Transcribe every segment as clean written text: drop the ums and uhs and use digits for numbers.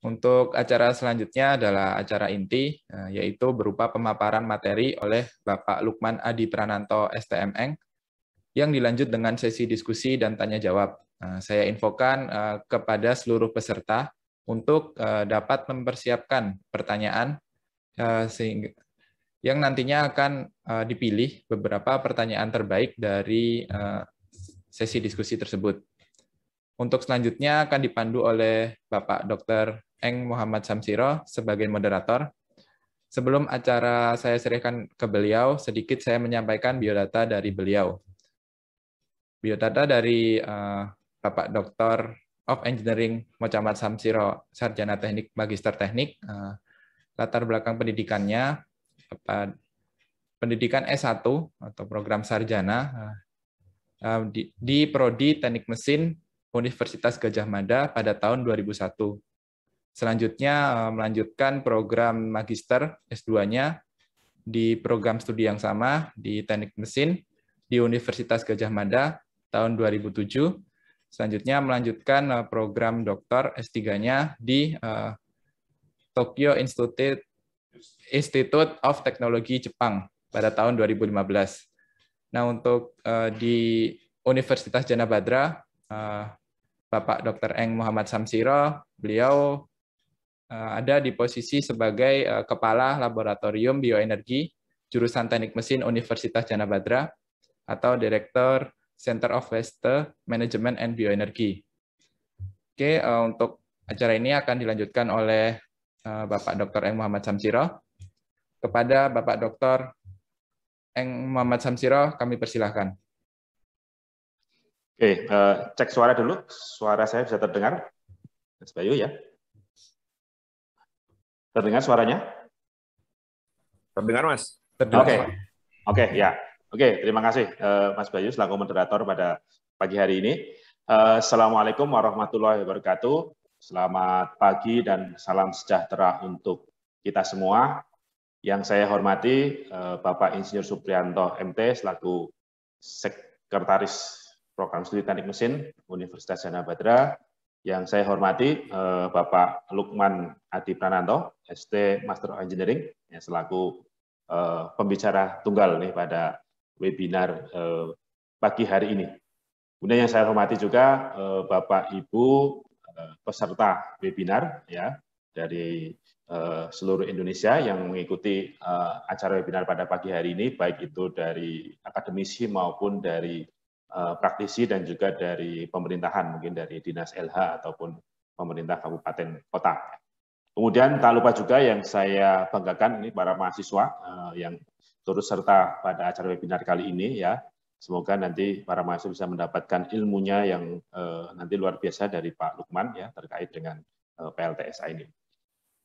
Untuk acara selanjutnya adalah acara inti, yaitu berupa pemaparan materi oleh Bapak Lukman Adi Prananto, STMN, yang dilanjut dengan sesi diskusi dan tanya jawab. Saya infokan kepada seluruh peserta untuk dapat mempersiapkan pertanyaan sehingga yang nantinya akan dipilih beberapa pertanyaan terbaik dari sesi diskusi tersebut. Untuk selanjutnya akan dipandu oleh Bapak Dr. Eng Muhammad Samsiro sebagai moderator. Sebelum acara saya serahkan ke beliau, sedikit saya menyampaikan biodata dari beliau. Biodata dari Bapak Dr. of Engineering Muhammad Samsiro, Sarjana Teknik, Magister Teknik. Latar belakang pendidikannya, pendidikan S1 atau program sarjana di Prodi Teknik Mesin Universitas Gadjah Mada pada tahun 2001. Selanjutnya melanjutkan program magister S2-nya di program studi yang sama di Teknik Mesin di Universitas Gadjah Mada tahun 2007. Selanjutnya melanjutkan program doktor S3-nya di Tokyo Institute of Technology Jepang pada tahun 2015. Nah, untuk di Universitas Gadjah Mada, Bapak Dr. Eng Muhammad Samsiro, beliau ada di posisi sebagai Kepala Laboratorium Bioenergi jurusan Teknik Mesin Universitas Gadjah Mada atau Direktur Center of Waste Management and Bioenergy. Oke, untuk acara ini akan dilanjutkan oleh Bapak Dr. Eng Muhammad Samsiro. Kepada Bapak Dr. Eng Muhammad Samsiro, kami persilahkan. Oke, cek suara dulu. Suara saya bisa terdengar? Mas Bayu ya? Terdengar suaranya? Terdengar, Mas. Oke, ya. Oke, terima kasih Mas Bayu selaku moderator pada pagi hari ini. Assalamualaikum warahmatullahi wabarakatuh. Selamat pagi dan salam sejahtera untuk kita semua. Yang saya hormati Bapak Insinyur Suprianto MT selaku Sekretaris Program Studi Teknik Mesin Universitas Gadjah Mada. Yang saya hormati Bapak Lukman Adi Prananto, ST Master of Engineering, yang selaku pembicara tunggal nih pada webinar pagi hari ini. Kemudian yang saya hormati juga Bapak Ibu peserta webinar ya dari seluruh Indonesia yang mengikuti acara webinar pada pagi hari ini, baik itu dari akademisi maupun dari praktisi dan juga dari pemerintahan, mungkin dari Dinas LH ataupun pemerintah kabupaten kota. Kemudian tak lupa juga yang saya banggakan ini para mahasiswa yang turut serta pada acara webinar kali ini ya. Semoga nanti para mahasiswa bisa mendapatkan ilmunya yang nanti luar biasa dari Pak Lukman ya terkait dengan PLTSA ini.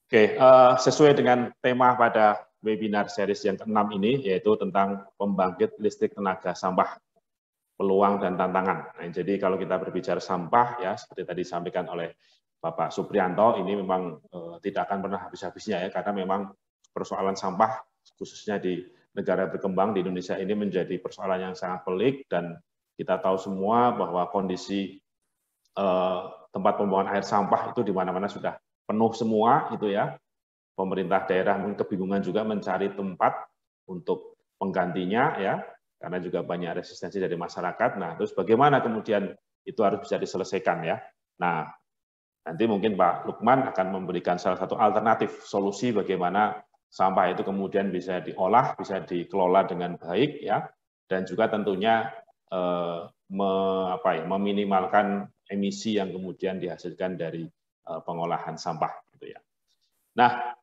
Oke, sesuai dengan tema pada webinar series yang ke-6 ini yaitu tentang pembangkit listrik tenaga sampah, peluang dan tantangan. Nah, jadi kalau kita berbicara sampah ya seperti tadi disampaikan oleh Bapak Suprianto, ini memang tidak akan pernah habis-habisnya ya karena memang persoalan sampah khususnya di negara berkembang di Indonesia ini menjadi persoalan yang sangat pelik dan kita tahu semua bahwa kondisi tempat pembuangan air sampah itu di mana-mana sudah penuh semua itu ya. Pemerintah daerah mungkin kebingungan juga mencari tempat untuk penggantinya ya. Karena juga banyak resistensi dari masyarakat. Nah, terus bagaimana kemudian itu harus bisa diselesaikan ya. Nah, nanti mungkin Pak Lukman akan memberikan salah satu alternatif solusi bagaimana sampah itu kemudian bisa diolah, bisa dikelola dengan baik ya, dan juga tentunya meminimalkan emisi yang kemudian dihasilkan dari pengolahan sampah gitu ya. Nah,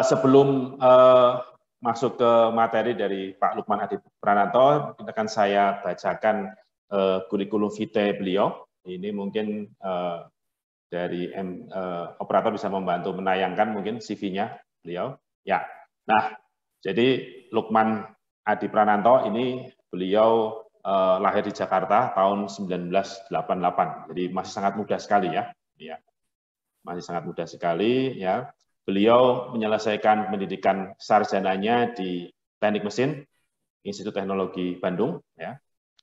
sebelum masuk ke materi dari Pak Lukman Adi Prananto, akan saya bacakan kurikulum vitae beliau. Ini mungkin dari operator bisa membantu menayangkan mungkin CV-nya beliau. Ya, nah jadi Lukman Adi Prananto ini beliau lahir di Jakarta tahun 1988. Jadi masih sangat muda sekali ya. Ya, masih sangat muda sekali ya. Beliau menyelesaikan pendidikan sarjananya di Teknik Mesin Institut Teknologi Bandung ya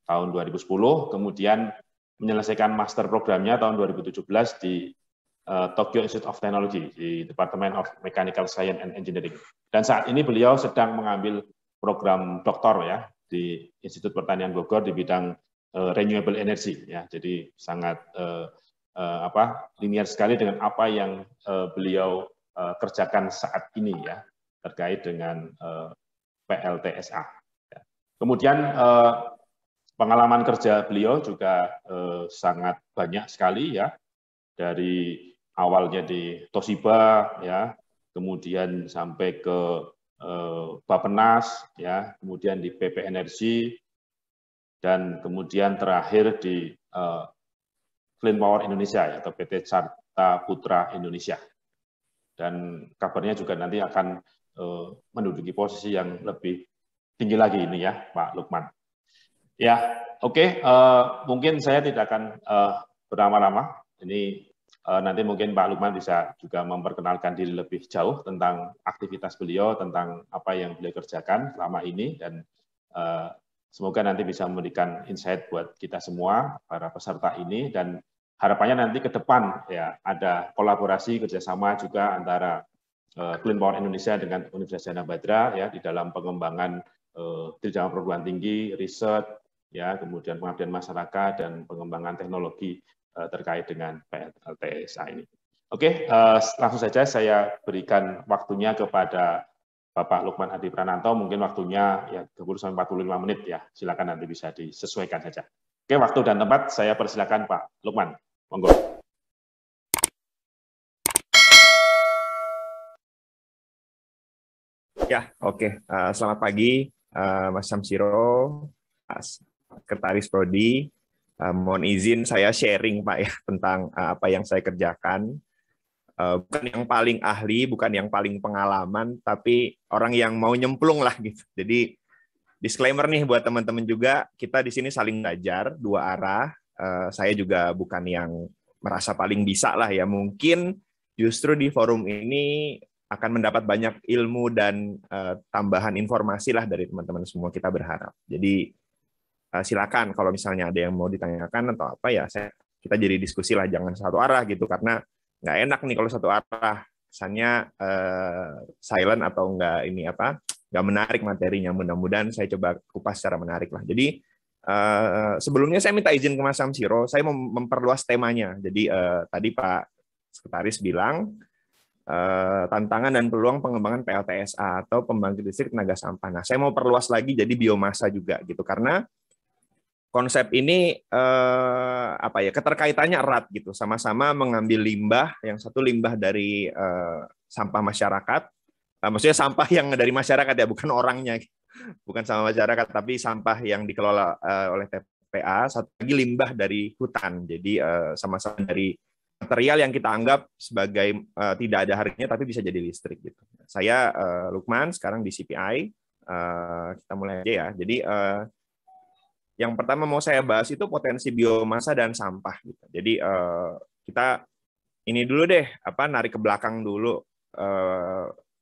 tahun 2010, kemudian menyelesaikan master programnya tahun 2017 di Tokyo Institute of Technology di Department of Mechanical Science and Engineering. Dan saat ini beliau sedang mengambil program doktor ya di Institut Pertanian Bogor di bidang renewable energy ya. Jadi sangat linear sekali dengan apa yang beliau kerjakan saat ini ya terkait dengan PLTSA. Kemudian pengalaman kerja beliau juga sangat banyak sekali ya, dari awalnya di Toshiba ya, kemudian sampai ke Bappenas ya, kemudian di PP Energi, dan kemudian terakhir di Clean Power Indonesia ya, atau PT Carta Putra Indonesia. Dan kabarnya juga nanti akan menduduki posisi yang lebih tinggi lagi ini ya, Pak Lukman. Ya, oke. Mungkin saya tidak akan berlama-lama. Ini nanti mungkin Pak Lukman bisa juga memperkenalkan diri lebih jauh tentang aktivitas beliau, tentang apa yang beliau kerjakan selama ini, dan semoga nanti bisa memberikan insight buat kita semua, para peserta ini, dan harapannya nanti ke depan ya ada kolaborasi kerjasama juga antara Clean Power Indonesia dengan Universitas Gadjah Mada ya di dalam pengembangan jenjang perguruan tinggi, riset, ya kemudian pengabdian masyarakat dan pengembangan teknologi terkait dengan PLTSA ini. Oke, langsung saja saya berikan waktunya kepada Bapak Lukman Adi Prananto, mungkin waktunya ya 30-45 menit ya, silakan nanti bisa disesuaikan saja. Oke, waktu dan tempat saya persilakan Pak Lukman, monggo. Ya, oke. Selamat pagi, Mas Samsiro, Sekretaris Prodi. Mohon izin saya sharing, Pak, ya, tentang apa yang saya kerjakan. Bukan yang paling ahli, bukan yang paling pengalaman, tapi orang yang mau nyemplung lah gitu. Jadi disclaimer nih buat teman-teman juga, kita di sini saling belajar dua arah. Saya juga bukan yang merasa paling bisa lah ya. Mungkin justru di forum ini akan mendapat banyak ilmu dan tambahan informasi lah dari teman-teman semua, kita berharap. Jadi silakan kalau misalnya ada yang mau ditanyakan atau apa ya, kita jadi diskusi lah, jangan satu arah gitu, karena nggak enak nih kalau satu arah, kesannya silent atau nggak menarik materinya. Mudah-mudahan saya coba kupas secara menarik lah. Jadi sebelumnya saya minta izin ke Mas Samsiro, saya mau memperluas temanya. Jadi tadi Pak Sekretaris bilang tantangan dan peluang pengembangan PLTSA atau pembangkit listrik tenaga sampah. Nah, saya mau perluas lagi jadi biomasa juga gitu, karena konsep ini keterkaitannya erat gitu, sama-sama mengambil limbah, yang satu limbah dari sampah masyarakat, maksudnya sampah yang dari masyarakat ya, bukan orangnya, bukan sampah masyarakat, tapi sampah yang dikelola oleh TPA, satu lagi limbah dari hutan, jadi sama-sama dari material yang kita anggap sebagai tidak ada harganya tapi bisa jadi listrik gitu. Saya Lukman sekarang di CPI, kita mulai aja ya. Jadi yang pertama mau saya bahas itu potensi biomasa dan sampah gitu. Jadi kita ini dulu deh, narik ke belakang dulu,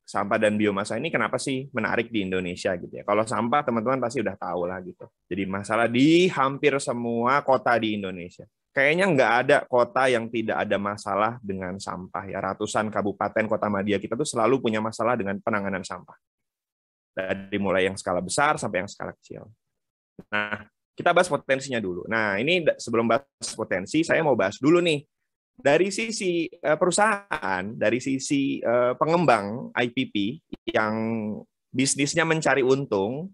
sampah dan biomasa ini kenapa sih menarik di Indonesia gitu ya. Kalau sampah teman-teman pasti udah tahu lah gitu. Jadi masalah di hampir semua kota di Indonesia. Kayaknya nggak ada kota yang tidak ada masalah dengan sampah ya. Ratusan kabupaten kota madya kita tuh selalu punya masalah dengan penanganan sampah. Dari mulai yang skala besar sampai yang skala kecil. Nah, kita bahas potensinya dulu. Nah, ini sebelum bahas potensi, saya mau bahas dulu nih. Dari sisi perusahaan, dari sisi pengembang IPP yang bisnisnya mencari untung,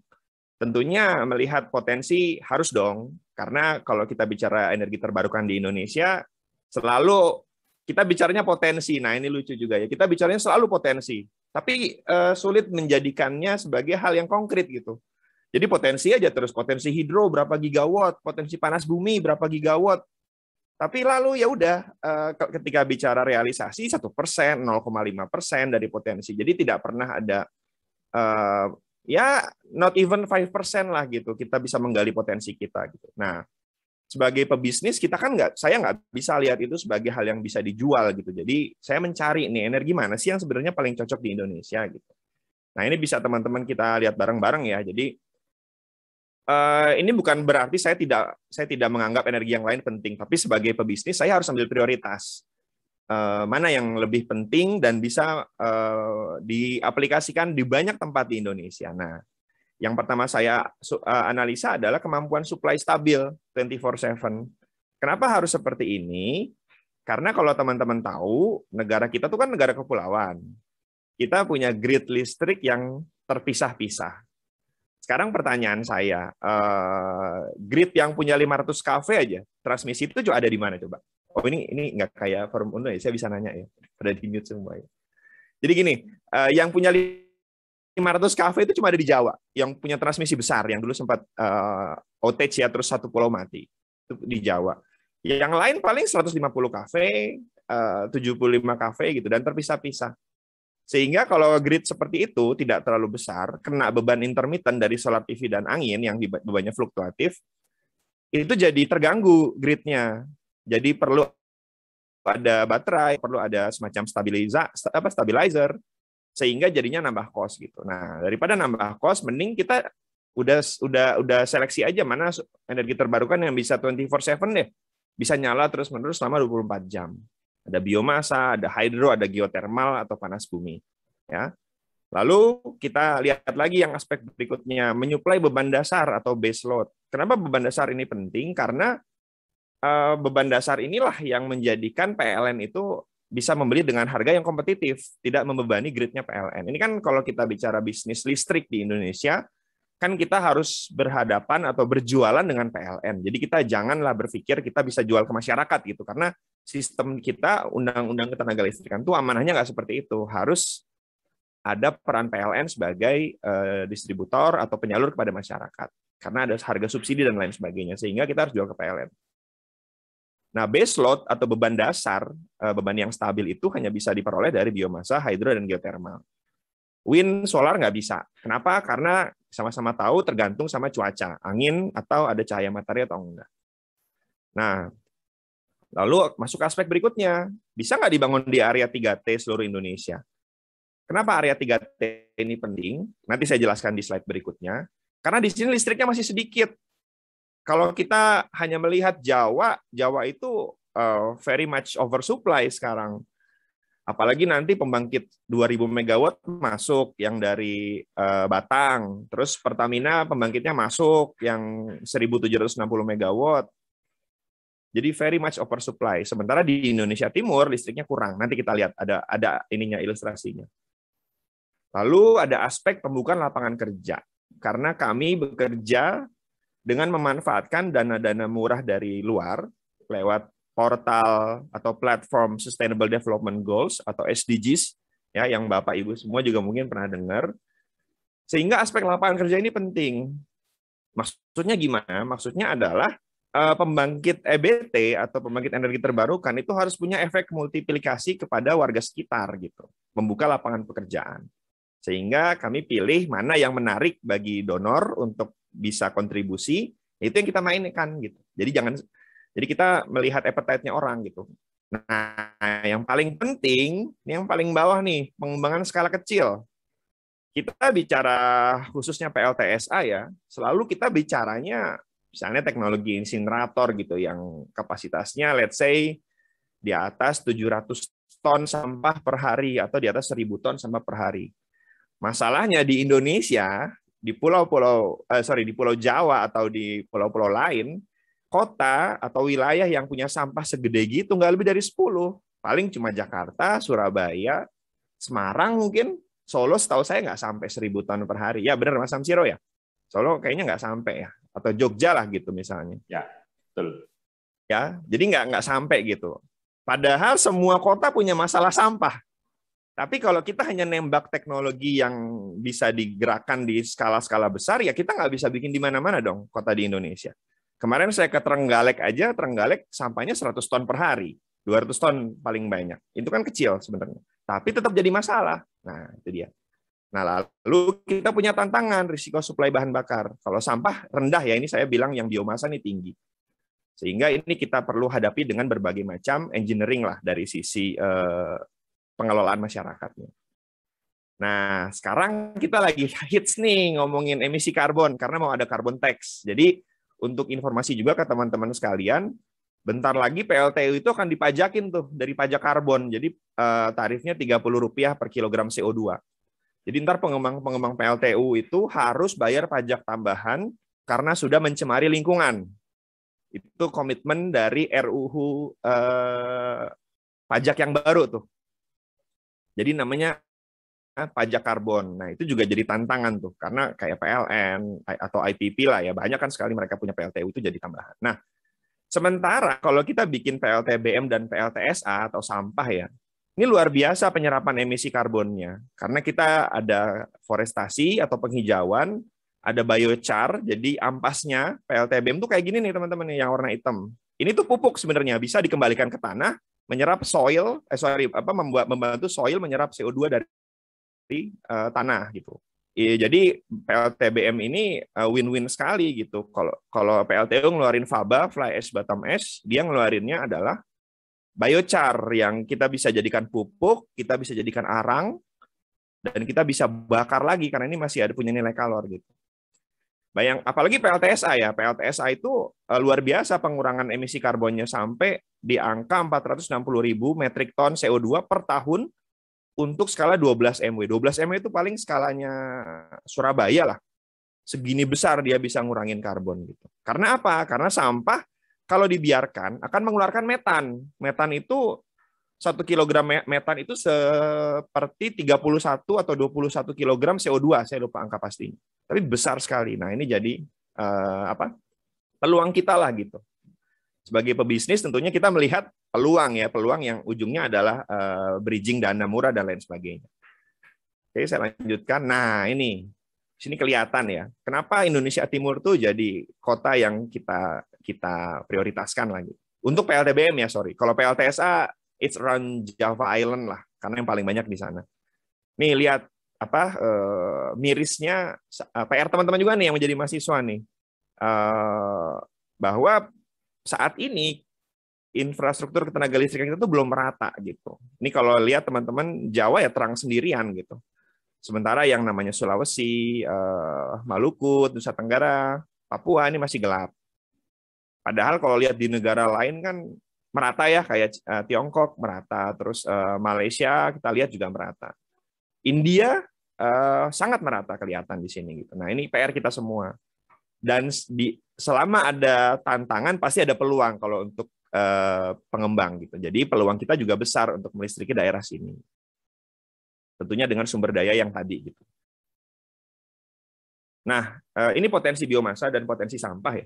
tentunya melihat potensi harus dong. Karena kalau kita bicara energi terbarukan di Indonesia, selalu kita bicaranya potensi. Nah, ini lucu juga ya. Kita bicaranya selalu potensi. Tapi sulit menjadikannya sebagai hal yang konkret gitu. Jadi potensi aja terus. Potensi hidro berapa gigawatt, potensi panas bumi berapa gigawatt. Tapi lalu ya udah, ketika bicara realisasi 1%, 0,5% dari potensi. Jadi tidak pernah ada ya not even 5% lah gitu, kita bisa menggali potensi kita gitu. Nah, sebagai pebisnis kita kan saya nggak bisa lihat itu sebagai hal yang bisa dijual gitu. Jadi saya mencari nih energi mana sih yang sebenarnya paling cocok di Indonesia gitu. Nah, ini bisa teman-teman kita lihat bareng-bareng ya. Jadi ini bukan berarti saya tidak menganggap energi yang lain penting, tapi sebagai pebisnis saya harus ambil prioritas. mana yang lebih penting dan bisa diaplikasikan di banyak tempat di Indonesia. Nah, yang pertama saya analisa adalah kemampuan supply stabil 24/7. Kenapa harus seperti ini? Karena kalau teman-teman tahu, negara kita tuh kan negara kepulauan. Kita punya grid listrik yang terpisah-pisah. Sekarang pertanyaan saya, grid yang punya 500 kV aja, transmisi itu juga ada di mana coba? Oh ini nggak kayak forum online, saya bisa nanya ya, pada di mute semua ya. Jadi gini, yang punya 500 kV itu cuma ada di Jawa, yang punya transmisi besar, yang dulu sempat outage ya, terus satu pulau mati, itu di Jawa. Yang lain paling 150 kV, 75 kV gitu, dan terpisah-pisah. Sehingga kalau grid seperti itu tidak terlalu besar, kena beban intermittent dari solar PV dan angin yang bebannya fluktuatif, itu jadi terganggu gridnya. Jadi perlu ada baterai, perlu ada semacam stabilizer, sehingga jadinya nambah cost gitu. Nah, daripada nambah cost, mending kita udah seleksi aja mana energi terbarukan yang bisa 24/7 deh, bisa nyala terus-menerus selama 24 jam. Ada biomasa, ada hydro, ada geothermal atau panas bumi. Ya. Lalu kita lihat lagi yang aspek berikutnya, menyuplai beban dasar atau base load. Kenapa beban dasar ini penting? Karena beban dasar inilah yang menjadikan PLN itu bisa membeli dengan harga yang kompetitif, tidak membebani gridnya PLN. Ini kan kalau kita bicara bisnis listrik di Indonesia, kan kita harus berhadapan atau berjualan dengan PLN. Jadi kita janganlah berpikir kita bisa jual ke masyarakat gitu, karena sistem kita, undang-undang ketenaga listrikan itu amanahnya nggak seperti itu. Harus ada peran PLN sebagai distributor atau penyalur kepada masyarakat, karena ada harga subsidi dan lain sebagainya, sehingga kita harus jual ke PLN. Nah, base load atau beban dasar, beban yang stabil itu hanya bisa diperoleh dari biomasa, hydro, dan geothermal. Wind, solar nggak bisa. Kenapa? Karena sama-sama tahu tergantung sama cuaca, angin, atau ada cahaya matahari atau enggak. Nah, lalu masuk ke aspek berikutnya. Bisa nggak dibangun di area 3T seluruh Indonesia? Kenapa area 3T ini penting? Nanti saya jelaskan di slide berikutnya. Karena di sini listriknya masih sedikit. Kalau kita hanya melihat Jawa itu very much oversupply sekarang. Apalagi nanti pembangkit 2000 megawatt masuk yang dari Batang, terus Pertamina pembangkitnya masuk yang 1760 megawatt. Jadi very much oversupply. Sementara di Indonesia Timur listriknya kurang. Nanti kita lihat ada ininya ilustrasinya. Lalu ada aspek pembukaan lapangan kerja. Karena kami bekerja dengan memanfaatkan dana-dana murah dari luar lewat portal atau platform Sustainable Development Goals atau SDGs ya, yang Bapak Ibu semua juga mungkin pernah dengar. Sehingga aspek lapangan kerja ini penting. Maksudnya gimana? Maksudnya adalah pembangkit EBT atau pembangkit energi terbarukan itu harus punya efek multiplikasi kepada warga sekitar gitu, membuka lapangan pekerjaan. Sehingga kami pilih mana yang menarik bagi donor untuk bisa kontribusi, itu yang kita mainkan gitu. Jadi kita melihat appetite-nya orang gitu. Nah, yang paling penting, ini yang paling bawah nih, pengembangan skala kecil. Kita bicara khususnya PLTSA ya, selalu kita bicaranya misalnya teknologi insinerator gitu yang kapasitasnya let's say di atas 700 ton sampah per hari atau di atas 1000 ton sampah per hari. Masalahnya di Indonesia, di Pulau Jawa atau di pulau-pulau lain, kota atau wilayah yang punya sampah segede gitu nggak lebih dari 10. Paling cuma Jakarta, Surabaya, Semarang mungkin, Solo setahu saya nggak sampai 1000 ton per hari. Ya benar Mas Samsiro ya? Solo kayaknya nggak sampai ya. Atau Jogja lah gitu misalnya. Ya, betul. Ya, jadi nggak sampai gitu. Padahal semua kota punya masalah sampah. Tapi kalau kita hanya nembak teknologi yang bisa digerakkan di skala-skala besar, ya kita nggak bisa bikin di mana-mana dong kota di Indonesia. Kemarin saya ke Trenggalek aja, Trenggalek sampahnya 100 ton per hari, 200 ton paling banyak. Itu kan kecil sebenarnya, tapi tetap jadi masalah. Nah, itu dia. Nah, lalu kita punya tantangan risiko suplai bahan bakar. Kalau sampah rendah ya, ini saya bilang yang biomasa ini tinggi. Sehingga ini kita perlu hadapi dengan berbagai macam engineering lah dari sisi pengelolaan masyarakatnya. Nah, sekarang kita lagi hits nih ngomongin emisi karbon karena mau ada carbon tax. Jadi untuk informasi juga ke teman-teman sekalian, Bentar lagi PLTU itu akan dipajakin tuh dari pajak karbon. Jadi tarifnya Rp30 per kilogram CO2. Jadi ntar pengembang PLTU itu harus bayar pajak tambahan karena sudah mencemari lingkungan. Itu komitmen dari RUU pajak yang baru tuh. Jadi namanya pajak karbon. Nah, itu juga jadi tantangan tuh karena kayak PLN atau IPP lah ya, banyak kan sekali mereka punya PLTU itu jadi tambahan. Nah, sementara kalau kita bikin PLTBM dan PLTSA atau sampah ya, ini luar biasa penyerapan emisi karbonnya. Karena kita ada forestasi atau penghijauan, ada biochar, jadi ampasnya PLTBM tuh kayak gini nih teman-teman yang warna hitam. Ini tuh pupuk sebenarnya, bisa dikembalikan ke tanah, menyerap soil, membantu soil menyerap CO2 dari tanah gitu. Jadi PLTBM ini win-win sekali gitu. Kalau PLTU ngeluarin faba, fly ash, bottom ash, dia ngeluarinnya adalah biochar yang kita bisa jadikan pupuk, kita bisa jadikan arang, dan kita bisa bakar lagi karena ini masih ada punya nilai kalor gitu. Apalagi PLTSA ya, PLTSA itu luar biasa pengurangan emisi karbonnya sampai di angka 460.000 metrik ton CO2 per tahun. Untuk skala 12 MW. 12 MW itu paling skalanya Surabaya lah. Segini besar dia bisa ngurangin karbon gitu. Karena apa? Karena sampah kalau dibiarkan akan mengeluarkan metan. Metan itu 1 kilogram metan itu seperti 31 atau 21 kilogram CO2. Saya lupa angka pastinya. Tapi besar sekali. Nah, ini jadi peluang kita lah gitu. Sebagai pebisnis tentunya kita melihat peluang yang ujungnya adalah bridging dana murah dan lain sebagainya. Oke, saya lanjutkan. Nah, ini sini kelihatan ya. Kenapa Indonesia Timur tuh jadi kota yang kita prioritaskan lagi. Untuk PLTBM ya, sorry. Kalau PLTSA it's around Java Island lah, karena yang paling banyak di sana. Nih lihat mirisnya PR teman-teman juga nih yang menjadi mahasiswa nih. Bahwa saat ini infrastruktur ketenaga listrikan kita tuh belum merata gitu. Ini kalau lihat teman-teman Jawa ya terang sendirian gitu. Sementara yang namanya Sulawesi, Maluku, Nusa Tenggara, Papua ini masih gelap. Padahal kalau lihat di negara lain kan merata ya, kayak Tiongkok merata, terus Malaysia kita lihat juga merata. India sangat merata kelihatan di sini gitu. Nah, ini PR kita semua. Dan selama ada tantangan pasti ada peluang kalau untuk pengembang gitu. Jadi peluang kita juga besar untuk melistriki daerah sini. Tentunya dengan sumber daya yang tadi gitu. Nah, ini potensi biomasa dan potensi sampah ya.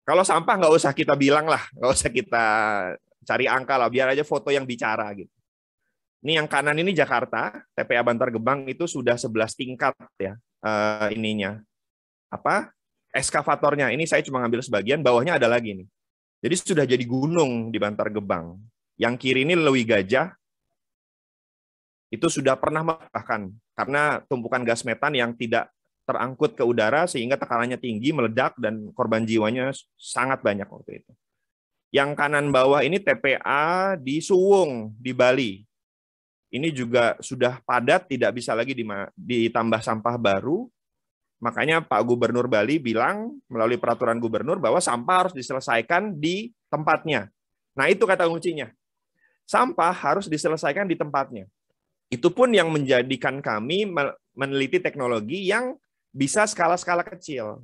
Kalau sampah nggak usah kita bilang lah, nggak usah kita cari angka lah, biar aja foto yang bicara gitu. Ini yang kanan ini Jakarta, TPA Bantar Gebang itu sudah 11 tingkat ya ininya. Eskavatornya, ini saya cuma ngambil sebagian, bawahnya ada lagi nih. Jadi sudah jadi gunung di Bantar Gebang. Yang kiri ini Lewi Gajah, itu sudah pernah bahkan karena tumpukan gas metan yang tidak terangkut ke udara sehingga tekanannya tinggi, meledak, dan korban jiwanya sangat banyak waktu itu. Yang kanan bawah ini TPA di Suwung, di Bali. Ini juga sudah padat, tidak bisa lagi ditambah sampah baru. Makanya Pak Gubernur Bali bilang melalui peraturan gubernur bahwa sampah harus diselesaikan di tempatnya. Nah, itu kata kuncinya. Sampah harus diselesaikan di tempatnya. Itu pun yang menjadikan kami meneliti teknologi yang bisa skala-skala kecil.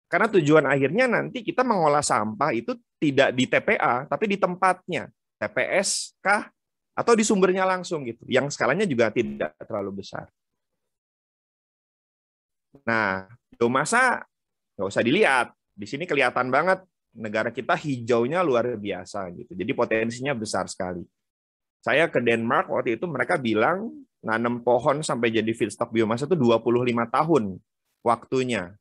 Karena tujuan akhirnya nanti kita mengolah sampah itu tidak di TPA, tapi di tempatnya. TPS kah? Atau di sumbernya langsung gitu. Yang skalanya juga tidak terlalu besar. Nah, biomasa nggak usah dilihat. Di sini kelihatan banget negara kita hijaunya luar biasa gitu. Jadi potensinya besar sekali. Saya ke Denmark waktu itu mereka bilang nanam pohon sampai jadi feedstock biomasa itu 25 tahun waktunya.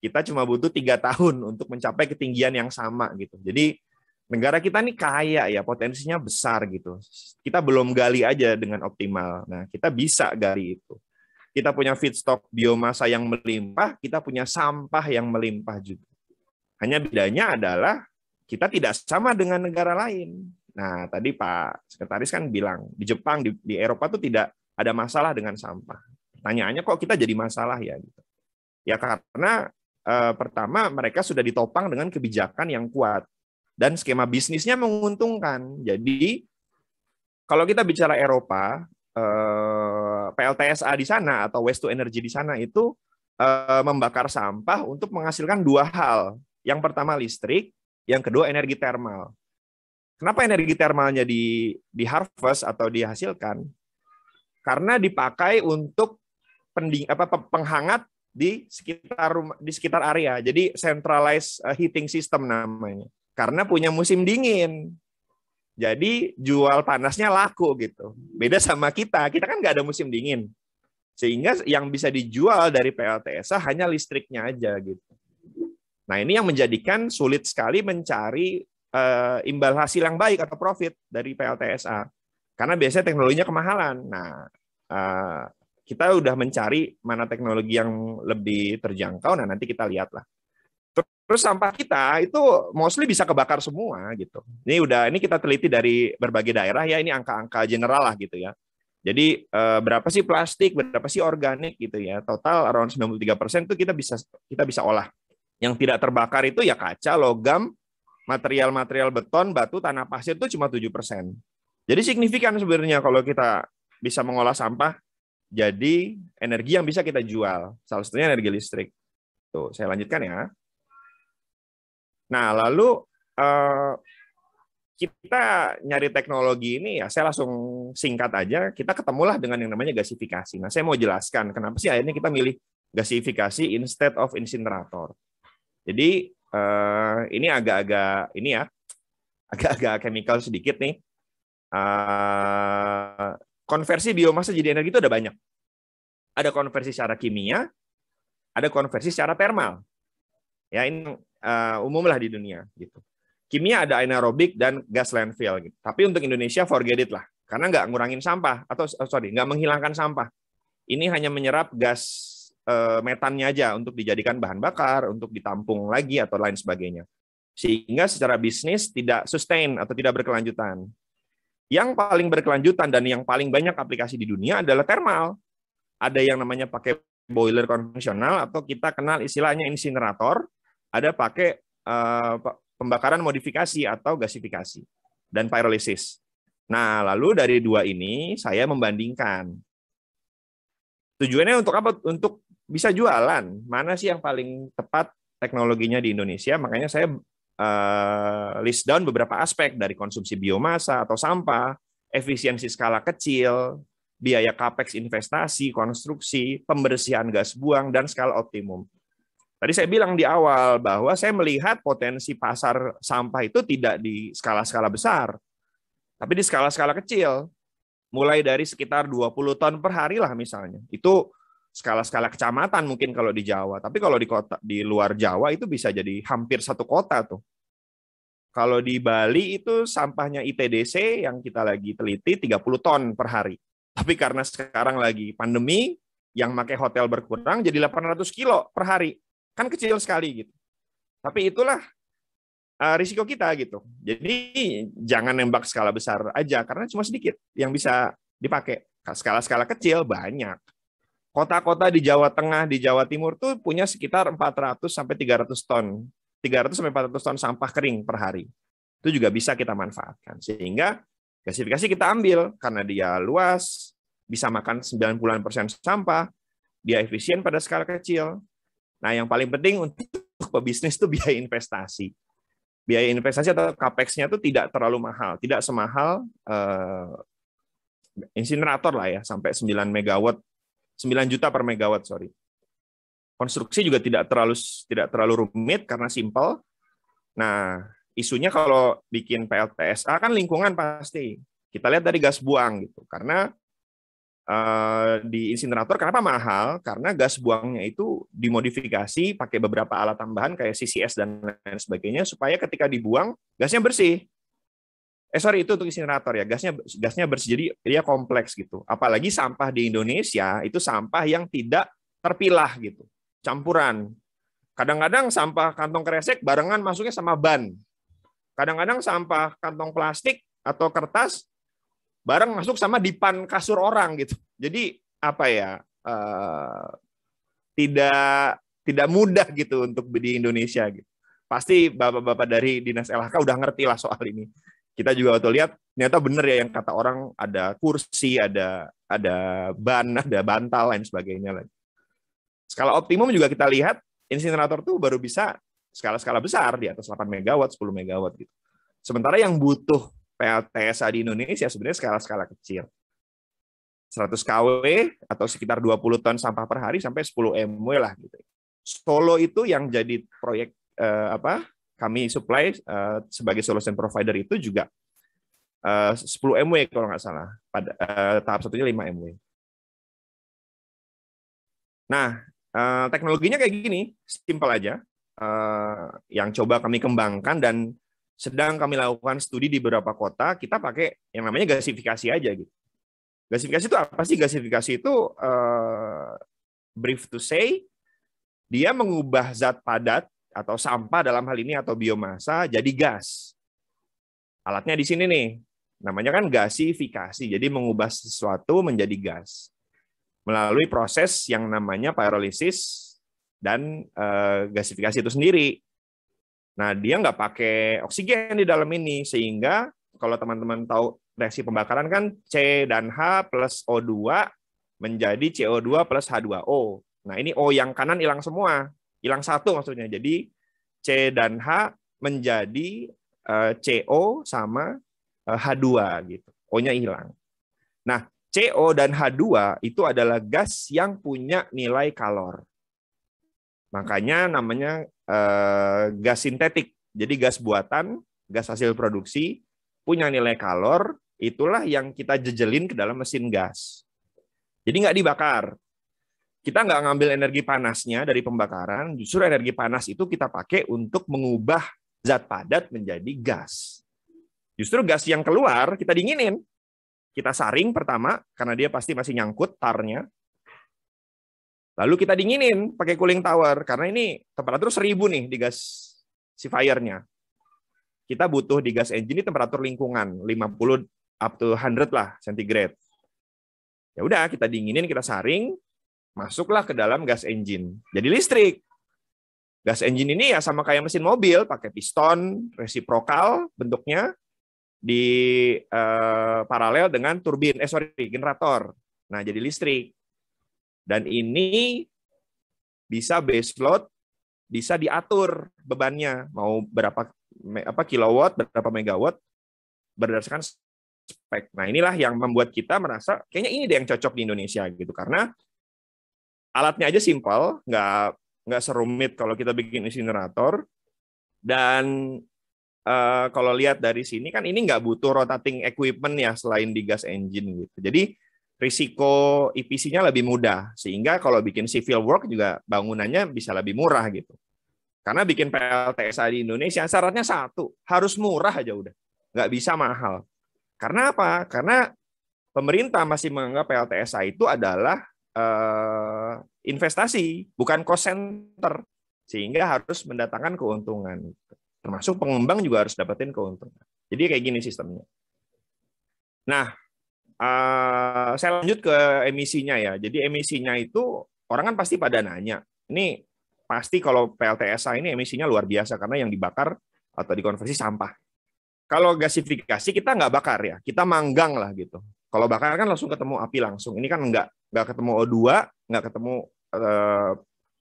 Kita cuma butuh 3 tahun untuk mencapai ketinggian yang sama gitu. Jadi negara kita ini kaya ya, potensinya besar gitu. Kita belum gali aja dengan optimal. Nah, kita bisa gali itu. Kita punya feedstock biomasa yang melimpah, kita punya sampah yang melimpah juga. Hanya bedanya adalah kita tidak sama dengan negara lain. Nah, tadi Pak Sekretaris kan bilang, di Jepang, di Eropa tuh tidak ada masalah dengan sampah. Pertanyaannya kok kita jadi masalah ya? Gitu. Ya karena pertama mereka sudah ditopang dengan kebijakan yang kuat. dan skema bisnisnya menguntungkan. Jadi kalau kita bicara Eropa, PLTSA di sana atau waste to energy di sana itu membakar sampah untuk menghasilkan dua hal. Yang pertama listrik, yang kedua energi termal. Kenapa energi termalnya di harvest atau dihasilkan? Karena dipakai untuk penghangat di sekitar area. Jadi centralized heating system namanya. Karena punya musim dingin. Jadi jual panasnya laku gitu. Beda sama kita kan nggak ada musim dingin. Sehingga yang bisa dijual dari PLTSA hanya listriknya aja gitu. Nah, ini yang menjadikan sulit sekali mencari imbal hasil yang baik atau profit dari PLTSA. Karena biasanya teknologinya kemahalan. Nah, kita udah mencari mana teknologi yang lebih terjangkau, nah nanti kita lihatlah. Terus sampah kita itu mostly bisa kebakar semua gitu. Ini kita teliti dari berbagai daerah ya, ini angka-angka general lah gitu ya. Jadi berapa sih plastik, berapa sih organik gitu ya. Total around 93% itu kita bisa olah. Yang tidak terbakar itu ya kaca, logam, material-material beton, batu, tanah pasir itu cuma 7%. Jadi signifikan sebenarnya kalau kita bisa mengolah sampah jadi energi yang bisa kita jual. Salah satunya energi listrik. Tuh, saya lanjutkan ya. Nah, lalu kita nyari teknologi ini ya, saya langsung singkat aja, kita ketemulah dengan yang namanya gasifikasi. Nah, saya mau jelaskan kenapa sih akhirnya kita milih gasifikasi instead of insinerator. Jadi ini agak-agak chemical sedikit nih. Konversi biomasa jadi energi itu ada banyak. Ada konversi secara kimia, ada konversi secara termal. Ya, ini umum lah di dunia gitu. Kimia ada anaerobik dan gas landfill gitu. Tapi untuk Indonesia forget it lah, karena nggak ngurangin sampah nggak menghilangkan sampah. Ini hanya menyerap gas metannya aja untuk dijadikan bahan bakar, untuk ditampung lagi atau lain sebagainya. Sehingga secara bisnis tidak sustain atau tidak berkelanjutan. Yang paling berkelanjutan dan yang paling banyak aplikasi di dunia adalah termal. Ada yang namanya pakai boiler konvensional atau kita kenal istilahnya insinerator, ada pakai pembakaran modifikasi atau gasifikasi dan pyrolysis. Nah, lalu dari dua ini saya membandingkan. Tujuannya untuk apa? Untuk bisa jualan. Mana sih yang paling tepat teknologinya di Indonesia? Makanya saya list down beberapa aspek dari konsumsi biomasa atau sampah, efisiensi skala kecil, biaya capex investasi, konstruksi, pembersihan gas buang, dan skala optimum. Tadi saya bilang di awal bahwa saya melihat potensi pasar sampah itu tidak di skala-skala besar, tapi di skala-skala kecil. Mulai dari sekitar 20 ton per hari lah misalnya. Itu skala-skala kecamatan mungkin kalau di Jawa, tapi kalau di luar Jawa itu bisa jadi hampir satu kota tuh. Kalau di Bali itu sampahnya ITDC yang kita lagi teliti 30 ton per hari. Tapi karena sekarang lagi pandemi, yang pakai hotel berkurang jadi 800 kilo per hari. Kan kecil sekali gitu. Tapi itulah risiko kita gitu. Jadi jangan nembak skala besar aja karena cuma sedikit yang bisa dipakai. Skala-skala kecil banyak. Kota-kota di Jawa Tengah, di Jawa Timur tuh punya sekitar 400 sampai 300 ton. 300 sampai 400 ton sampah kering per hari. Itu juga bisa kita manfaatkan. Sehingga gasifikasi kita ambil karena dia luas, bisa makan 90% sampah, dia efisien pada skala kecil. Nah, yang paling penting untuk pebisnis itu biaya investasi. Biaya investasi atau capex-nya itu tidak terlalu mahal, tidak semahal insinerator lah ya, sampai 9 megawatt, 9 juta per megawatt, sorry. Konstruksi juga tidak terlalu rumit karena simple. Nah, isunya kalau bikin PLTSA kan lingkungan pasti. Kita lihat dari gas buang gitu. Karena di insinerator kenapa mahal? Karena gas buangnya itu dimodifikasi pakai beberapa alat tambahan kayak CCS dan lain sebagainya supaya ketika dibuang gasnya bersih. Itu untuk insinerator ya, gasnya bersih, jadi dia kompleks gitu. Apalagi sampah di Indonesia itu sampah yang tidak terpilah gitu, campuran. Kadang-kadang sampah kantong kresek barengan masuknya sama ban. Kadang-kadang sampah kantong plastik atau kertas bareng masuk sama dipan kasur orang gitu. Jadi apa ya? Tidak mudah gitu untuk di Indonesia gitu. pasti bapak-bapak dari Dinas LHK udah ngerti lah soal ini. Kita juga waktu lihat, ternyata bener ya yang kata orang, ada kursi, ada ban, ada bantal, lain sebagainya. Skala optimum juga kita lihat, insinerator tuh baru bisa skala-skala besar, di atas 8 MW, 10 MW gitu. Sementara yang butuh PLTSA di Indonesia sebenarnya skala-skala kecil. 100 kW atau sekitar 20 ton sampah per hari sampai 10 MW lah gitu. Solo itu yang jadi proyek kami supply sebagai solution provider itu juga 10 MW kalau nggak salah. Pada tahap satunya 5 MW. Nah, teknologinya kayak gini, simpel aja. Yang coba kami kembangkan dan sedang kami lakukan studi di beberapa kota, kita pakai yang namanya gasifikasi aja gitu. Gasifikasi itu apa sih? Gasifikasi itu brief to say, dia mengubah zat padat atau sampah dalam hal ini atau biomasa jadi gas. Alatnya di sini nih, namanya kan gasifikasi, jadi mengubah sesuatu menjadi gas melalui proses yang namanya pyrolysis dan gasifikasi itu sendiri. Nah, dia nggak pakai oksigen di dalam ini, sehingga kalau teman-teman tahu reaksi pembakaran kan C dan H plus O2 menjadi CO2 plus H2O. Nah, ini O yang kanan hilang semua, hilang satu maksudnya. Jadi C dan H menjadi CO sama H2 gitu. O-nya hilang. Nah, CO dan H2 itu adalah gas yang punya nilai kalor. Makanya namanya gas sintetik. Jadi gas buatan, gas hasil produksi, punya nilai kalor, itulah yang kita jejelin ke dalam mesin gas. Jadi nggak dibakar. Kita nggak ngambil energi panasnya dari pembakaran, justru energi panas itu kita pakai untuk mengubah zat padat menjadi gas. Justru gas yang keluar kita dinginin. Kita saring pertama, karena dia pasti masih nyangkut tarnya. Lalu kita dinginin pakai cooling tower, karena ini temperatur 1000 nih di gas fire-nya. Kita butuh di gas engine ini temperatur lingkungan, 50 up to 100 lah centigrade. Ya udah, kita dinginin, kita saring, masuklah ke dalam gas engine. Jadi listrik. Gas engine ini ya sama kayak mesin mobil, pakai piston, resiprokal bentuknya, di paralel dengan turbin, generator. Nah, jadi listrik. Dan ini bisa base load, bisa diatur bebannya, mau berapa kilowatt, berapa megawatt, berdasarkan spek. Nah, inilah yang membuat kita merasa kayaknya ini deh yang cocok di Indonesia gitu, karena alatnya aja simpel, nggak serumit kalau kita bikin insinerator, dan kalau lihat dari sini kan ini nggak butuh rotating equipment ya selain di gas engine gitu. Jadi risiko EPC-nya lebih mudah, sehingga kalau bikin civil work juga bangunannya bisa lebih murah gitu. Karena bikin PLTSA di Indonesia syaratnya satu, harus murah aja udah, nggak bisa mahal. Karena apa? Karena pemerintah masih menganggap PLTSA itu adalah investasi, bukan cost center, sehingga harus mendatangkan keuntungan. Termasuk pengembang juga harus dapetin keuntungan. Jadi kayak gini sistemnya. Nah, saya lanjut ke emisinya ya. Jadi emisinya itu orang kan pasti pada nanya. Ini pasti kalau PLTSA ini emisinya luar biasa karena yang dibakar atau dikonversi sampah. Kalau gasifikasi kita nggak bakar ya, kita manggang lah gitu. Kalau bakar kan langsung ketemu api langsung. Ini kan nggak ketemu O2, nggak ketemu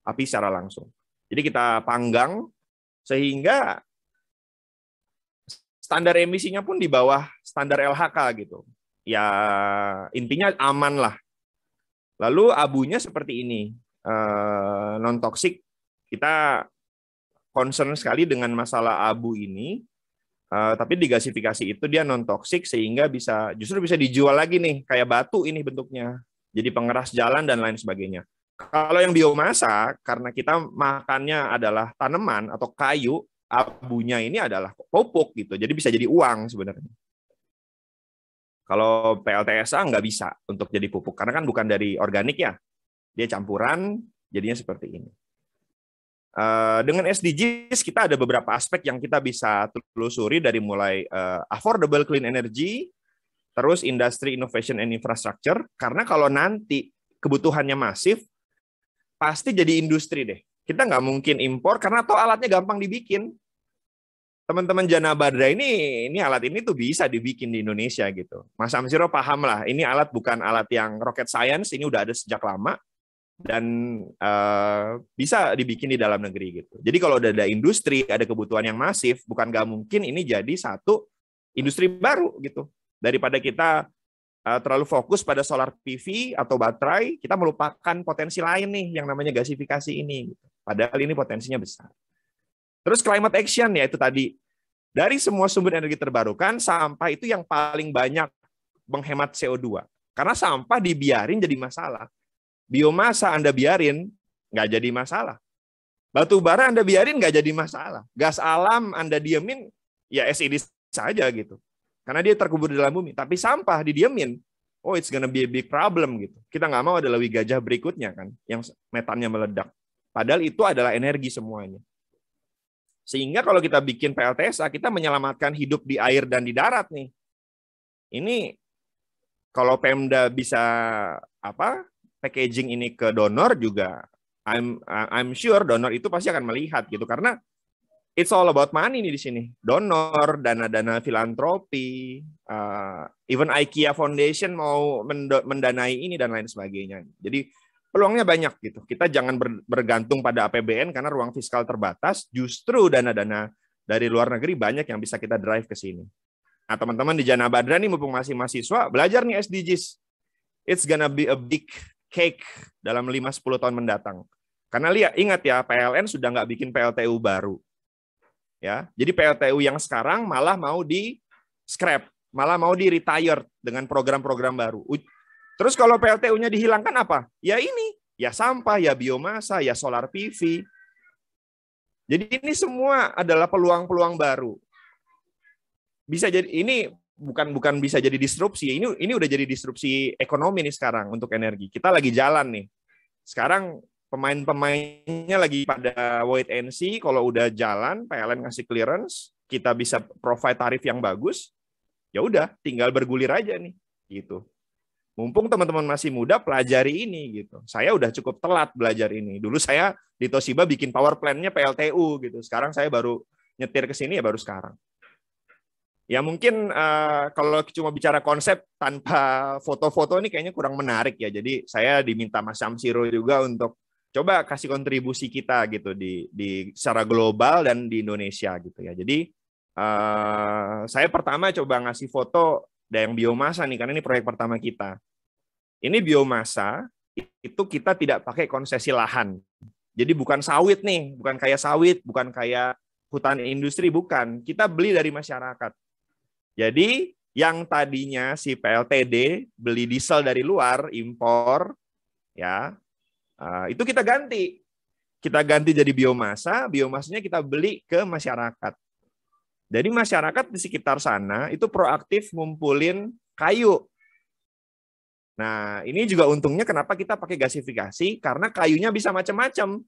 api secara langsung. Jadi kita panggang sehingga standar emisinya pun di bawah standar LHK gitu. Ya intinya aman lah. Lalu abunya seperti ini, non toksik. Kita concern sekali dengan masalah abu ini, tapi di gasifikasi itu dia non toksik sehingga justru bisa dijual lagi nih kayak batu ini bentuknya. Jadi pengeras jalan dan lain sebagainya. Kalau yang biomasa karena kita makannya adalah tanaman atau kayu, abunya ini adalah pupuk gitu. Jadi bisa jadi uang sebenarnya. Kalau PLTSA nggak bisa untuk jadi pupuk, karena kan bukan dari organik ya. Dia campuran, jadinya seperti ini. Dengan SDGs, kita ada beberapa aspek yang kita bisa telusuri dari mulai affordable clean energy, terus industry innovation and infrastructure, karena kalau nanti kebutuhannya masif, pasti jadi industri deh. Kita nggak mungkin impor, karena toh alatnya gampang dibikin. teman-teman Jana Badra ini alat ini tuh bisa dibikin di Indonesia gitu. Mas Amsiro paham lah, ini alat bukan alat yang rocket science, ini udah ada sejak lama dan bisa dibikin di dalam negeri gitu. Jadi kalau udah ada industri, ada kebutuhan yang masif, bukan nggak mungkin ini jadi satu industri baru gitu. Daripada kita terlalu fokus pada solar PV atau baterai, kita melupakan potensi lain nih yang namanya gasifikasi ini. Padahal ini potensinya besar. Terus climate action, ya itu tadi. Dari semua sumber energi terbarukan, sampah itu yang paling banyak menghemat CO2. Karena sampah dibiarin jadi masalah. Biomasa Anda biarin, nggak jadi masalah. Batu bara Anda biarin, nggak jadi masalah. Gas alam Anda diemin, ya as it is saja gitu. Karena dia terkubur di dalam bumi. Tapi sampah didiemin, oh it's gonna be a big problem gitu. Kita nggak mau ada Lewi Gajah berikutnya kan, yang metannya meledak. Padahal itu adalah energi semuanya. Sehingga kalau kita bikin PLTSA, kita menyelamatkan hidup di air dan di darat nih. Ini kalau Pemda bisa packaging ini ke donor juga, I'm sure donor itu pasti akan melihat gitu, karena it's all about money nih di sini. Donor, dana-dana filantropi, even IKEA Foundation mau mendanai ini dan lain sebagainya. Jadi peluangnya banyak gitu. Kita jangan bergantung pada APBN karena ruang fiskal terbatas. Justru dana-dana dari luar negeri banyak yang bisa kita drive ke sini. Nah, teman-teman di Jana Badra nih mumpung masih mahasiswa, belajar nih SDGs. It's gonna be a big cake dalam 5-10 tahun mendatang. Karena ingat ya, PLN sudah nggak bikin PLTU baru. Ya, jadi PLTU yang sekarang malah mau di scrap, malah mau di retire dengan program-program baru. Terus kalau PLTU-nya dihilangkan apa? Ya ini, ya sampah, ya biomasa, ya solar PV. Jadi ini semua adalah peluang-peluang baru. Bisa jadi ini bukan bisa jadi disrupsi. Ini udah jadi disrupsi ekonomi nih sekarang untuk energi. Kita lagi jalan nih. Sekarang pemain-pemainnya lagi pada wait and see. Kalau udah jalan, PLN ngasih clearance, kita bisa provide tarif yang bagus. Ya udah, tinggal bergulir aja nih, gitu. Mumpung teman-teman masih muda, pelajari ini gitu. Saya udah cukup telat belajar ini. Dulu saya di Toshiba bikin power plant-nya PLTU gitu. Sekarang saya baru nyetir ke sini ya baru sekarang. Ya mungkin kalau cuma bicara konsep tanpa foto-foto ini kayaknya kurang menarik ya. Jadi saya diminta Mas Syamsiro juga untuk coba kasih kontribusi kita gitu di secara global dan di Indonesia gitu ya. Jadi saya pertama coba ngasih foto yang biomasa nih karena ini proyek pertama kita. Ini biomasa itu kita tidak pakai konsesi lahan. Jadi bukan sawit nih, bukan kayak sawit, bukan kayak hutan industri, bukan. Kita beli dari masyarakat. Jadi yang tadinya si PLTD beli diesel dari luar, impor, ya itu kita ganti. Kita ganti jadi biomasa, biomasanya kita beli ke masyarakat. Jadi masyarakat di sekitar sana itu proaktif ngumpulin kayu. Nah, ini juga untungnya kenapa kita pakai gasifikasi, karena kayunya bisa macam-macam.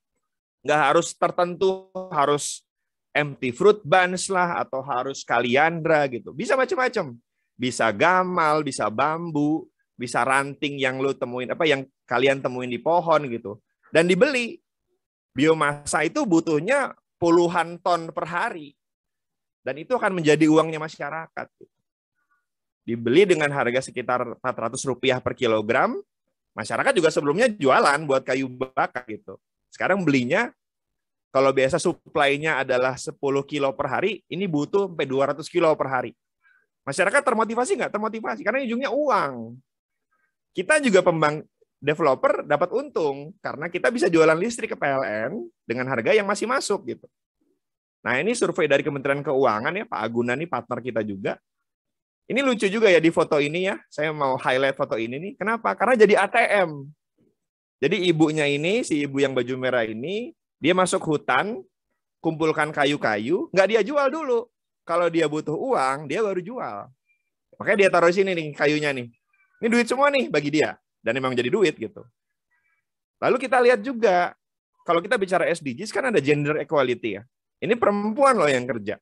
Nggak harus tertentu, harus empty fruit bunch lah, atau harus kaliandra gitu. Bisa macam-macam. Bisa gamal, bisa bambu, bisa ranting yang lu temuin, yang kalian temuin di pohon gitu. Dan dibeli. Biomasa itu butuhnya puluhan ton per hari. Dan itu akan menjadi uangnya masyarakat. Dibeli dengan harga sekitar Rp400 per kilogram. Masyarakat juga sebelumnya jualan buat kayu bakar gitu. Sekarang belinya, kalau biasa supply-nya adalah 10 kilo per hari, ini butuh sampai 200 kilo per hari. Masyarakat termotivasi nggak? Termotivasi, karena ujungnya uang. Kita juga developer dapat untung, karena kita bisa jualan listrik ke PLN dengan harga yang masih masuk gitu. Nah, ini survei dari Kementerian Keuangan ya, Pak Aguna nih partner kita juga. Ini lucu juga ya di foto ini ya. Saya mau highlight foto ini nih. Kenapa? Karena jadi ATM. Jadi ibunya ini, si ibu yang baju merah ini, dia masuk hutan, kumpulkan kayu-kayu, nggak dia jual dulu. Kalau dia butuh uang, dia baru jual. Makanya dia taruh di sini nih kayunya nih. Ini duit semua nih bagi dia. Dan memang jadi duit gitu. Lalu kita lihat juga, kalau kita bicara SDGs kan ada gender equality ya. Ini perempuan loh yang kerja.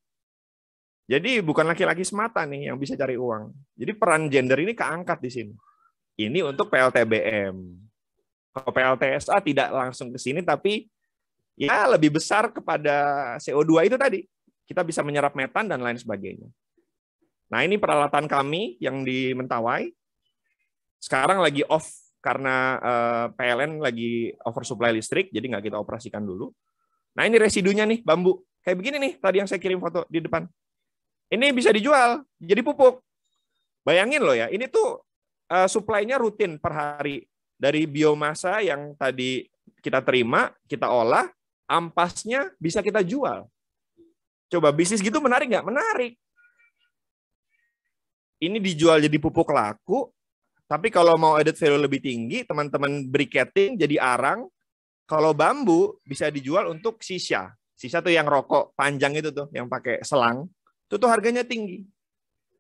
Jadi bukan laki-laki semata nih yang bisa cari uang. Jadi peran gender ini keangkat di sini. Ini untuk PLTBM. Kalau PLTSA tidak langsung ke sini, tapi ya lebih besar kepada CO2 itu tadi. kita bisa menyerap metan dan lain sebagainya. Nah, ini peralatan kami yang di Mentawai. Sekarang lagi off karena PLN lagi oversupply listrik, jadi nggak kita operasikan dulu. Nah, ini residunya nih, bambu. Kayak begini nih, tadi yang saya kirim foto di depan. Ini bisa dijual, jadi pupuk. Bayangin loh ya, ini tuh supply-nya rutin per hari. Dari biomasa yang tadi kita terima, kita olah, ampasnya bisa kita jual. Coba bisnis gitu menarik nggak? Menarik. Ini dijual jadi pupuk laku, tapi kalau mau added value lebih tinggi, teman-teman briquetting jadi arang. Kalau bambu bisa dijual untuk sisa. Sisa tuh yang rokok panjang itu tuh, yang pakai selang. Itu tuh harganya tinggi.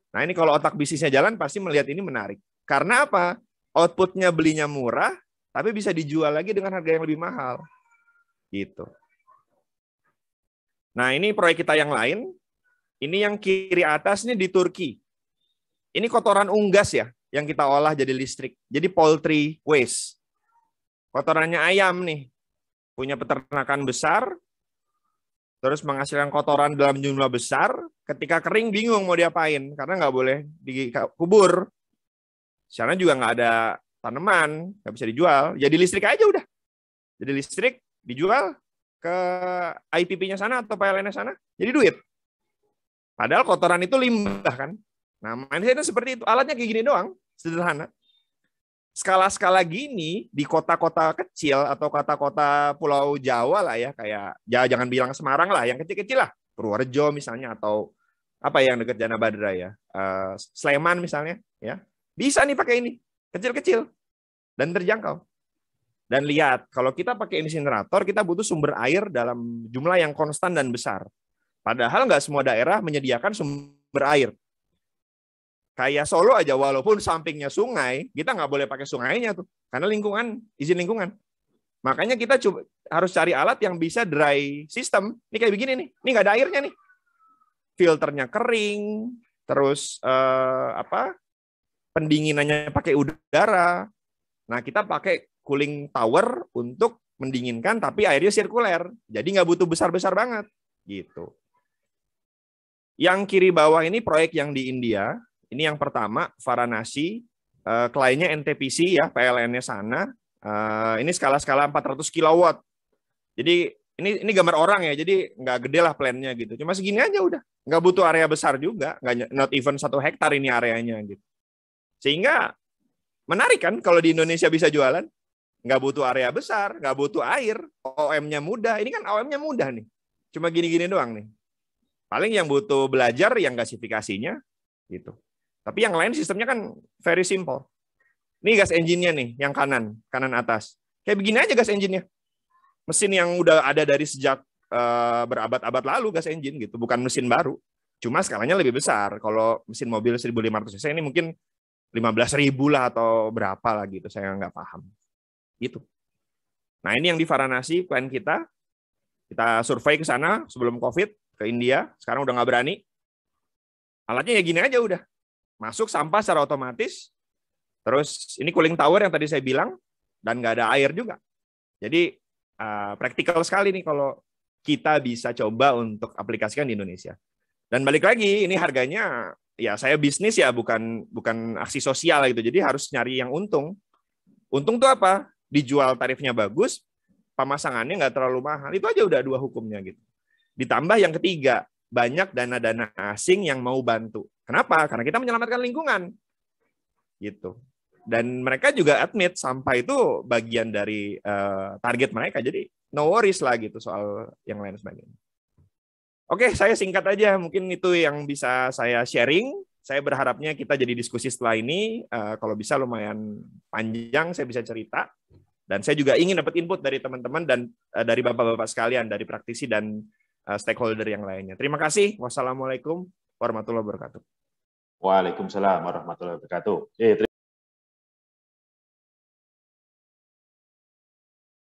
Nah, ini kalau otak bisnisnya jalan, pasti melihat ini menarik. Karena apa? Outputnya belinya murah, tapi bisa dijual lagi dengan harga yang lebih mahal. Gitu. Nah, ini proyek kita yang lain. Ini yang kiri atas ini di Turki. Ini kotoran unggas ya, yang kita olah jadi listrik. Jadi poultry waste. Kotorannya ayam nih. Punya peternakan besar, terus menghasilkan kotoran dalam jumlah besar. Ketika kering bingung mau diapain, karena nggak boleh dikubur. Sana juga nggak ada tanaman, nggak bisa dijual. Jadi listrik aja udah. Jadi listrik dijual ke IPP-nya sana atau PLN-nya sana, jadi duit. Padahal kotoran itu limbah kan. Nah, mindsetnya seperti itu. Alatnya kayak gini doang, sederhana. Skala-skala gini di kota-kota kecil atau kota-kota Pulau Jawa lah ya, kayak ya jangan bilang Semarang lah, yang kecil-kecil lah, Purworejo misalnya, atau apa yang dekat Jana Badra ya, Sleman misalnya, ya bisa nih pakai ini, kecil-kecil dan terjangkau. Dan lihat, kalau kita pakai insinerator, kita butuh sumber air dalam jumlah yang konstan dan besar. Padahal nggak semua daerah menyediakan sumber air. Kayak Solo aja, walaupun sampingnya sungai, kita nggak boleh pakai sungainya tuh, karena lingkungan, izin lingkungan. Makanya kita harus cari alat yang bisa dry system. Ini kayak begini nih, ini nggak ada airnya nih. Filternya kering, terus pendinginannya pakai udara. Nah, kita pakai cooling tower untuk mendinginkan, tapi airnya sirkuler. Jadi nggak butuh besar-besar banget. Gitu. Yang kiri bawah ini proyek yang di India. Ini yang pertama, Varanasi. Kliennya NTPC ya, PLN-nya sana. Ini skala-skala 400 kilowatt. Jadi ini gambar orang ya, jadi nggak gede lah plan-nya gitu. Cuma segini aja udah. Nggak butuh area besar juga. Not even 1 hektar ini areanya gitu. Sehingga menarik kan kalau di Indonesia bisa jualan. Nggak butuh area besar, nggak butuh air, OM-nya mudah. Ini kan OM-nya mudah nih. Cuma gini-gini doang nih. Paling yang butuh belajar yang gasifikasinya gitu. Tapi yang lain sistemnya kan very simple. Ini gas engine-nya nih, yang kanan atas. Kayak begini aja gas engine-nya. Mesin yang udah ada dari sejak berabad-abad lalu gas engine gitu, bukan mesin baru. Cuma skalanya lebih besar. Kalau mesin mobil 1.500 cc ini mungkin 15.000 lah atau berapa lah gitu, saya nggak paham. Gitu. Nah, ini yang di Varanasi, plan kita. Kita survei ke sana sebelum COVID, ke India. Sekarang udah nggak berani. Alatnya ya gini aja udah. Masuk sampah secara otomatis. Terus ini cooling tower yang tadi saya bilang. Dan nggak ada air juga. Jadi praktikal sekali nih kalau kita bisa coba untuk aplikasikan di Indonesia. Dan balik lagi, ini harganya, ya saya bisnis ya, bukan aksi sosial gitu. Jadi harus nyari yang untung. Untung tuh apa? Dijual tarifnya bagus, pemasangannya nggak terlalu mahal. Itu aja udah 2 hukumnya gitu. Ditambah yang ketiga, banyak dana-dana asing yang mau bantu. Kenapa? Karena kita menyelamatkan lingkungan. Gitu. Dan mereka juga admit sampah itu bagian dari target mereka. Jadi no worries lah gitu soal yang lain sebagainya. Oke, saya singkat aja. Mungkin itu yang bisa saya sharing. Saya berharapnya kita jadi diskusi setelah ini. Kalau bisa lumayan panjang, saya bisa cerita. Dan saya juga ingin dapat input dari teman-teman dan dari bapak-bapak sekalian, dari praktisi dan stakeholder yang lainnya. Terima kasih. Wassalamualaikum warahmatullahi wabarakatuh. Waalaikumsalam warahmatullahi wabarakatuh.